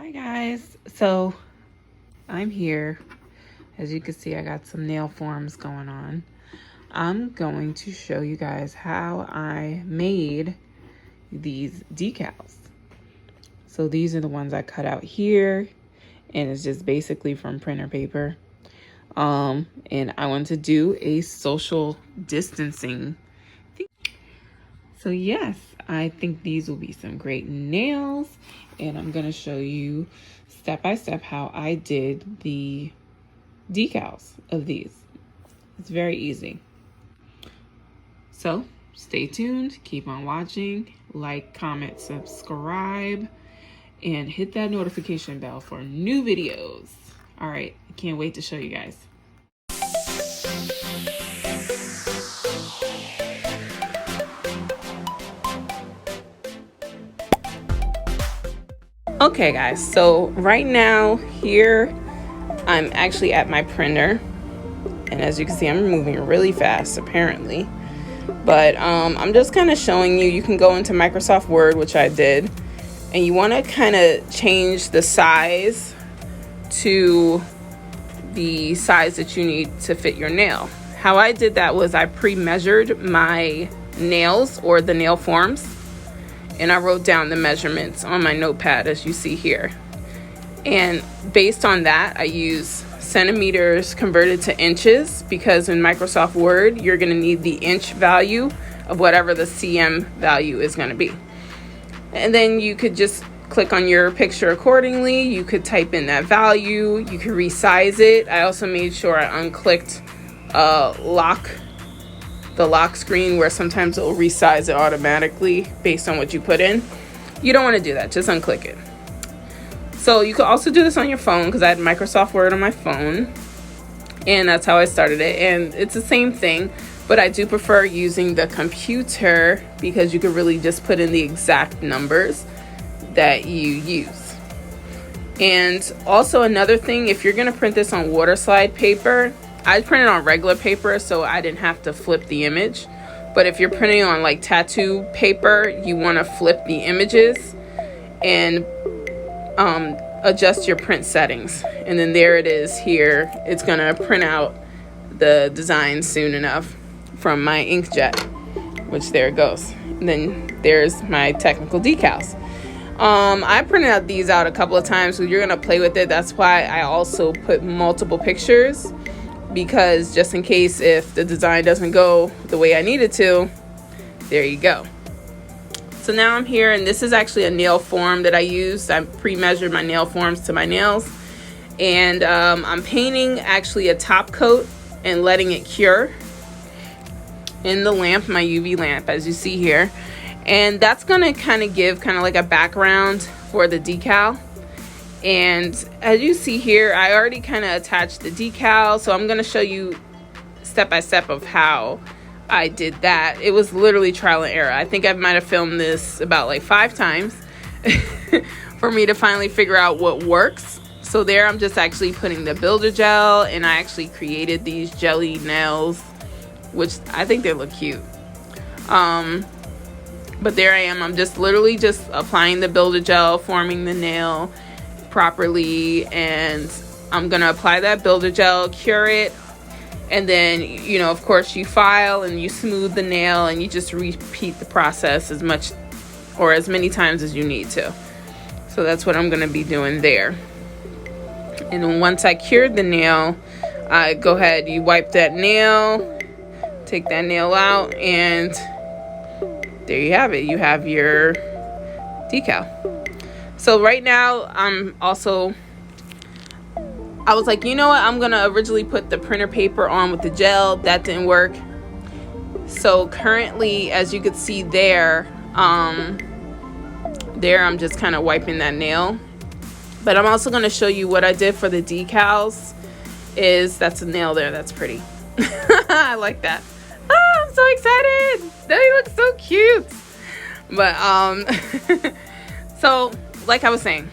Hi guys, so I'm here. As you can see, I got some nail forms going on. I'm going to show you guys how I made these decals. So these are the ones I cut out here, and it's just basically from printer paper. And I want to do a social distancing thing. So yes, I think these will be some great nails, and I'm going to show you step by step how I did the decals of these. It's very easy. So stay tuned, keep on watching, like, comment, subscribe, and hit that notification bell for new videos. All right, I can't wait to show you guys. Okay guys, so right now here I'm actually at my printer, and as you can see I'm moving really fast apparently, but I'm just kind of showing you can go into Microsoft Word, which I did, and you want to kind of change the size to the size that you need to fit your nail. How I did that was I pre-measured my nails, or the nail forms, and I wrote down the measurements on my notepad as you see here. And based on that, I use centimeters converted to inches, because in Microsoft Word, you're gonna need the inch value of whatever the cm value is gonna be. And then you could just click on your picture accordingly. You could type in that value, you could resize it. I also made sure I unclicked the lock screen, where sometimes it'll resize it automatically based on what you put in. You don't want to do that, just unclick it. So you could also do this on your phone, because I had Microsoft Word on my phone, and that's how I started it. And it's the same thing, but I do prefer using the computer, because you could really just put in the exact numbers that you use. And also another thing, if you're going to print this on water slide paper, I printed on regular paper, so I didn't have to flip the image. But if you're printing on like tattoo paper, you want to flip the images and adjust your print settings. And then there it is here. It's going to print out the design soon enough from my inkjet, which there it goes. And then there's my technical decals. I printed out these out a couple of times, so you're going to play with it. That's why I also put multiple pictures, because just in case if the design doesn't go the way I need it to, there you go. So now I'm here, and this is actually a nail form that I used. I pre-measured my nail forms to my nails, and I'm painting actually a top coat and letting it cure in the lamp, my UV lamp, as you see here. And that's gonna kind of give kind of like a background for the decal. And as you see here, I already kind of attached the decal, so I'm going to show you step by step of how I did that. It was literally trial and error. I think I might have filmed this about like 5 times for me to finally figure out what works. So there I'm just actually putting the builder gel, and I actually created these jelly nails, which I think they look cute. But there I am. I'm just literally just applying the builder gel, forming the nail properly, and I'm gonna apply that builder gel, cure it, and then of course you file and you smooth the nail, and you just repeat the process as much or as many times as you need to. So that's what I'm gonna be doing there. And then once I cured the nail, I go ahead, you wipe that nail, take that nail out, and there you have it. You have your decal. So right now, I was like, you know what? I'm going to originally put the printer paper on with the gel. That didn't work. So currently, as you can see there, I'm just kind of wiping that nail. But I'm also going to show you what I did for the decals. That's a nail there. That's pretty. I like that. Oh, I'm so excited. They look so cute. But, so like I was saying,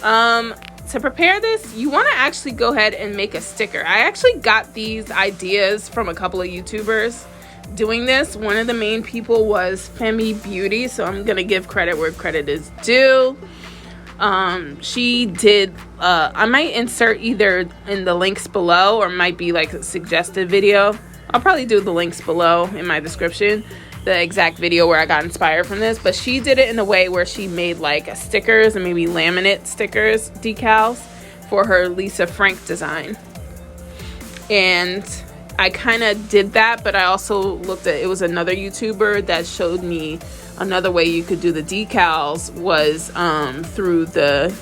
to prepare this, you want to actually go ahead and make a sticker. I actually got these ideas from a couple of YouTubers doing this. One of the main people was Femi Beauty, so I'm gonna give credit where credit is due. She did, I might insert either in the links below or might be like a suggested video. I'll probably do the links below in my description, the exact video where I got inspired from this. But she did it in a way where she made like stickers and maybe laminate stickers, decals for her Lisa Frank design. And I kind of did that, but I also looked at, it was another YouTuber that showed me another way you could do the decals was through the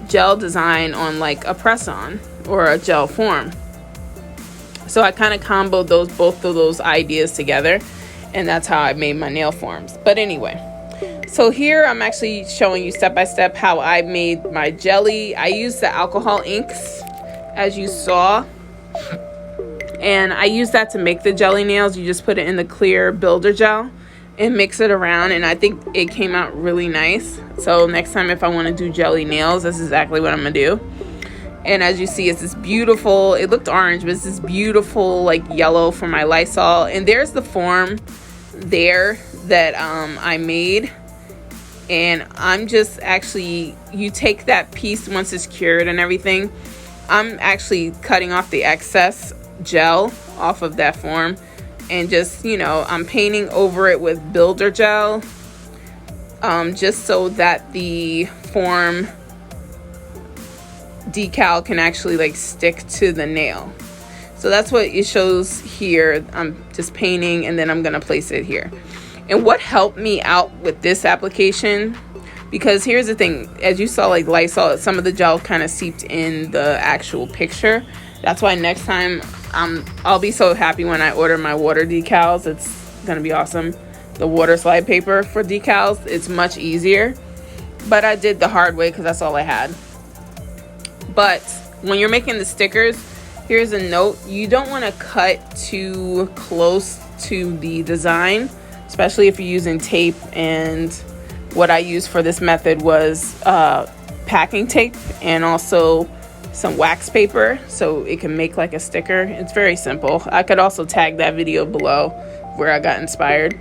gel design on like a press-on or a gel form. So I kind of comboed both of those ideas together, and that's how I made my nail forms. But anyway, so here I'm actually showing you step by step how I made my jelly. I used the alcohol inks, as you saw, and I use that to make the jelly nails. You just put it in the clear builder gel and mix it around, and I think it came out really nice. So next time if I want to do jelly nails, that's exactly what I'm gonna do. And as you see, it's this beautiful, it looked orange, but it's this beautiful like yellow for my Lysol. And there's the form there that I made. And I'm just actually, you take that piece once it's cured and everything, I'm actually cutting off the excess gel off of that form, and just, you know, I'm painting over it with builder gel, just so that the form decal can actually like stick to the nail. So that's what it shows here. I'm just painting and then I'm gonna place it here. And what helped me out with this application, because here's the thing, as you saw, like Lysol, some of the gel kind of seeped in the actual picture. That's why next time I'll be so happy when I order my water decals. It's gonna be awesome. The water slide paper for decals, it's much easier, but I did the hard way because that's all I had. But when you're making the stickers, here's a note: you don't want to cut too close to the design, especially if you're using tape. And what I used for this method was packing tape and also some wax paper, so it can make like a sticker. It's very simple. I could also tag that video below where I got inspired.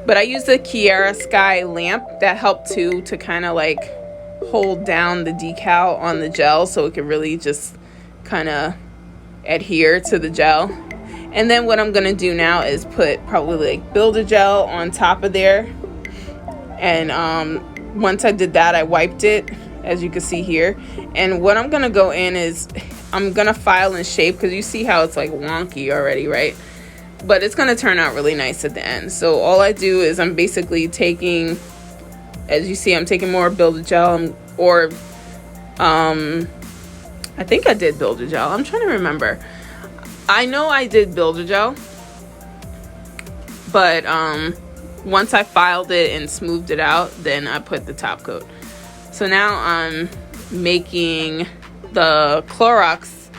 But I used the Kiara Sky lamp that helped too, to kind of like hold down the decal on the gel so it could really just kind of adhere to the gel. And then what I'm gonna do now is put probably like builder gel on top of there. And once I did that, I wiped it, as you can see here. And what I'm gonna go in is I'm gonna file and shape, because you see how it's like wonky already, right? But it's gonna turn out really nice at the end. So all I do is I'm basically taking, as you see, I'm taking more builder gel, or I think I did builder gel. I'm trying to remember. I know I did builder gel, but once I filed it and smoothed it out, then I put the top coat. So now I'm making the Clorox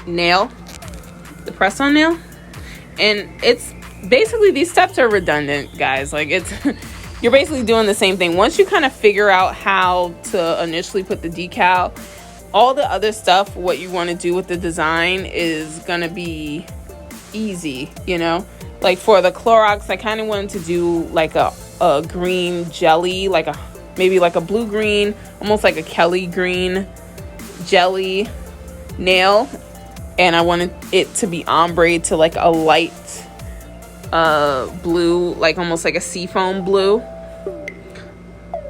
nail, the press-on nail. And it's basically, these steps are redundant, guys. Like, it's you're basically doing the same thing. Once you kind of figure out how to initially put the decal, all the other stuff, what you want to do with the design is gonna be easy, you know? Like for the Clorox, I kind of wanted to do like a green jelly, like maybe like a blue green, almost like a Kelly green jelly nail. And I wanted it to be ombre to like a light blue, like almost like a seafoam blue,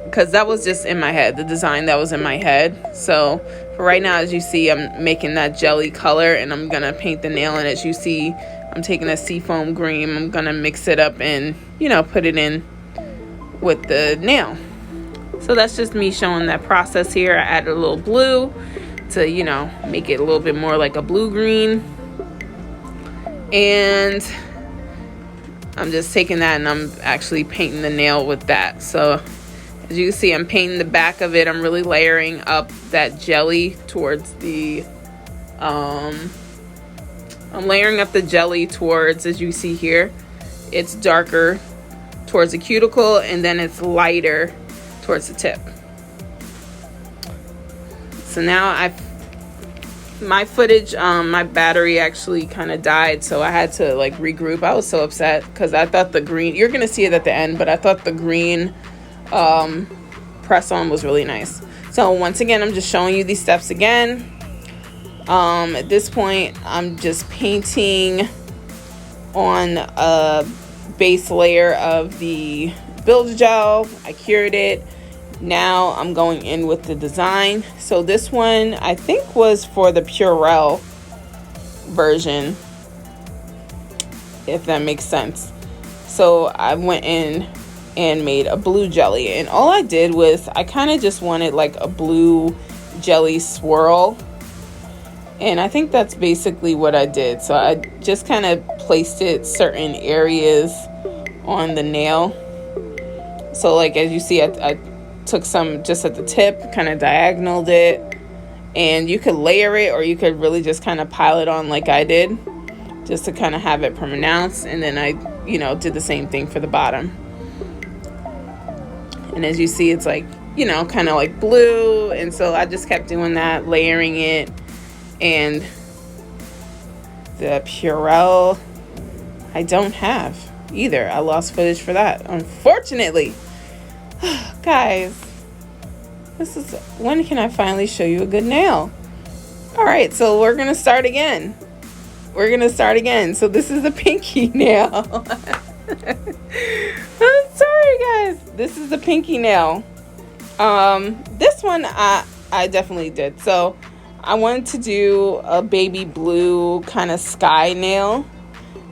because that was just in my head, the design that was in my head. So for right now, as you see, I'm making that jelly color, and I'm gonna paint the nail. And as you see, I'm taking a seafoam green, I'm gonna mix it up and, you know, put it in with the nail. So that's just me showing that process here. I added a little blue to, you know, make it a little bit more like a blue-green. And I'm just taking that and I'm actually painting the nail with that. So as you can see, I'm painting the back of it. I'm really layering up that jelly towards the, I'm layering up the jelly towards, as you see here, it's darker towards the cuticle, and then it's lighter towards the tip. So now my footage, my battery actually kind of died, so I had to like regroup. I was so upset because I thought the green, you're gonna see it at the end, but I thought the green press on was really nice. So once again, I'm just showing you these steps again. At this point, I'm just painting on a base layer of the builder gel. I cured it. Now I'm going in with the design. So this one I think was for the Purell version, if that makes sense. So I went in and made a blue jelly, and all I did was I kind of just wanted like a blue jelly swirl, and I think that's basically what I did. So I just kind of placed it certain areas on the nail. So like as you see, I took some just at the tip, kind of diagonaled it, and you could layer it or you could really just kind of pile it on like I did, just to kind of have it pronounced. And then I did the same thing for the bottom. And as you see, it's like kind of like blue, and so I just kept doing that, layering it. And the Purell I don't have either. I lost footage for that, unfortunately. Guys, when can I finally show you a good nail? All right, so we're gonna start again. So this is the pinky nail. I'm sorry, guys. This is the pinky nail. This one I definitely did. So I wanted to do a baby blue kind of sky nail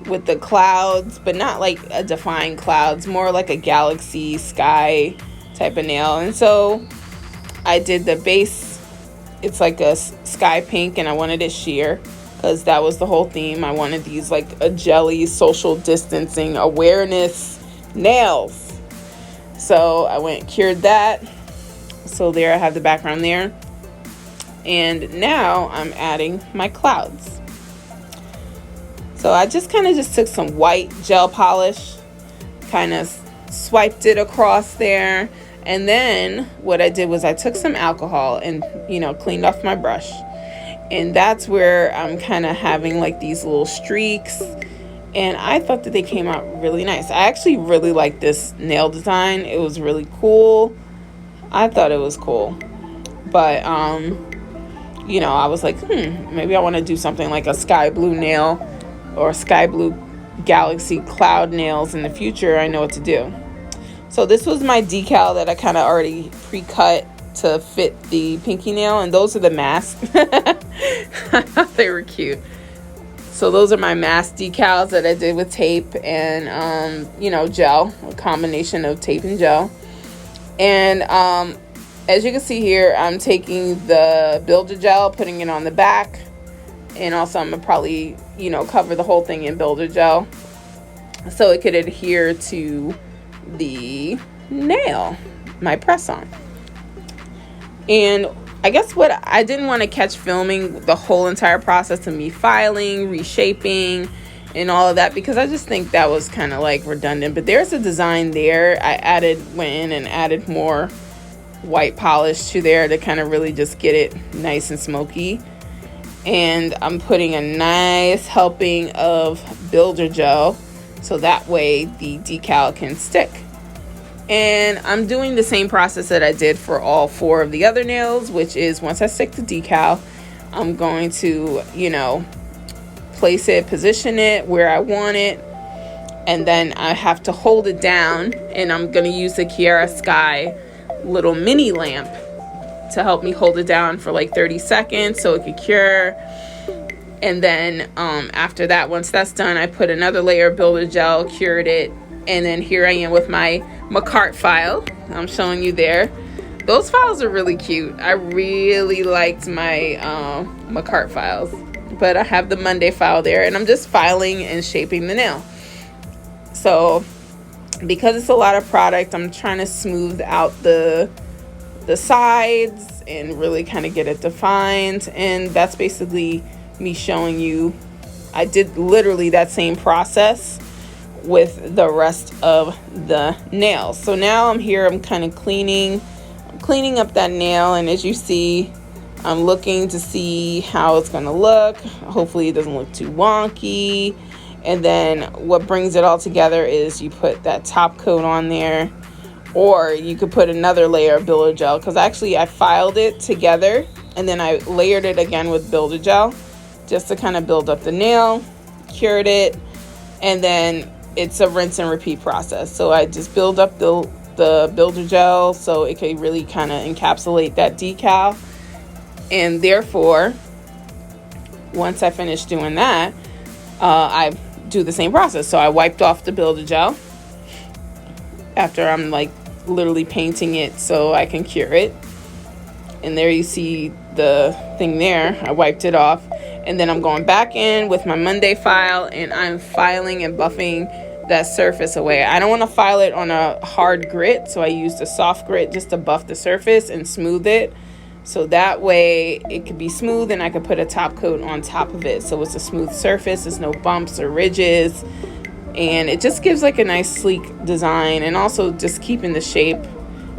with the clouds, but not like a defined clouds, more like a galaxy sky type of nail. And so I did the base. It's like a sky pink, and I wanted it sheer because that was the whole theme. I wanted these like a jelly social distancing awareness nails. So I went and cured that. So there I have the background there. And now I'm adding my clouds. So I just kind of took some white gel polish, kind of swiped it across there. And then what I did was I took some alcohol and, cleaned off my brush. And that's where I'm kind of having like these little streaks. And I thought that they came out really nice. I actually really like this nail design. It was really cool. I thought it was cool. But, I was like, maybe I want to do something like a sky blue nail or sky blue galaxy cloud nails in the future. I know what to do. So this was my decal that I kind of already pre-cut to fit the pinky nail, and those are the masks. I thought they were cute. So those are my mask decals that I did with tape and gel, a combination of tape and gel. And as you can see here, I'm taking the builder gel, putting it on the back, and also I'm gonna probably cover the whole thing in builder gel so it could adhere to the nail, my press on. And I guess what I didn't want to catch filming the whole entire process of me filing, reshaping, and all of that, because I just think that was kind of like redundant. But there's a design there. I went in and added more white polish to there to kind of really just get it nice and smoky. And I'm putting a nice helping of builder gel so that way the decal can stick. And I'm doing the same process that I did for all 4 of the other nails, which is once I stick the decal, I'm going to, place it, position it where I want it, and then I have to hold it down, and I'm going to use the Kiara Sky little mini lamp to help me hold it down for like 30 seconds so it could cure. And then after that, once that's done, I put another layer of builder gel, cured it, and then here I am with my Makkart file. I'm showing you there. Those files are really cute. I really liked my Makkart files. But I have the Monday file there, and I'm just filing and shaping the nail. So because it's a lot of product, I'm trying to smooth out the sides and really kind of get it defined. And that's basically me showing you I did literally that same process with the rest of the nails. So now I'm here, I'm kind of cleaning up that nail, and as you see, I'm looking to see how it's going to look. Hopefully it doesn't look too wonky. And then what brings it all together is you put that top coat on there or you could put another layer of builder gel, because actually I filed it together and then I layered it again with builder gel just to kind of build up the nail, cured it, and then it's a rinse and repeat process. So I just build up the builder gel so it can really kind of encapsulate that decal, and therefore once I finish doing that, I do the same process. So I wiped off the builder gel after I'm like literally painting it so I can cure it, and there you see the thing there. I wiped it off, and then I'm going back in with my Monday file and I'm filing and buffing that surface away. I don't want to file it on a hard grit, so I used a soft grit just to buff the surface and smooth it, so that way it could be smooth and I could put a top coat on top of it so it's a smooth surface, there's no bumps or ridges, and it just gives like a nice sleek design, and also just keeping the shape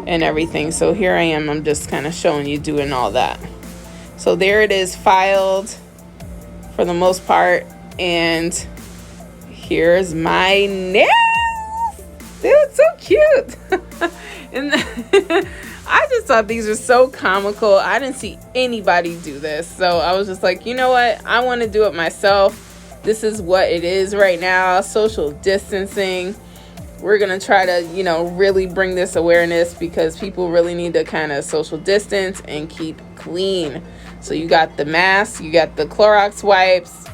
and everything. So here I am, I'm just kind of showing you doing all that. So there it is, filed for the most part, and here's my nails. They look so cute. And I just thought these were so comical. I didn't see anybody do this, so I was just like, you know what, I want to do it myself. This is what it is right now, social distancing. We're gonna try to, you know, really bring this awareness, because people really need to kind of social distance and keep clean. So you got the mask, you got the Clorox wipes,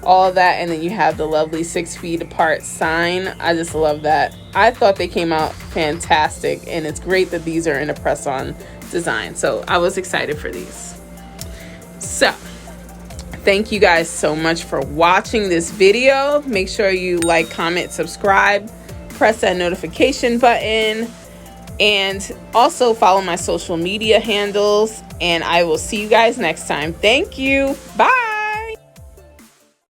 all of that, and then you have the lovely 6 feet apart sign. I just love that. I thought they came out fantastic, and it's great that these are in a press-on design. So I was excited for these. So thank you guys so much for watching this video. Make sure you like, comment, subscribe, press that notification button, and also follow my social media handles, and I will see you guys next time. Thank you. Bye.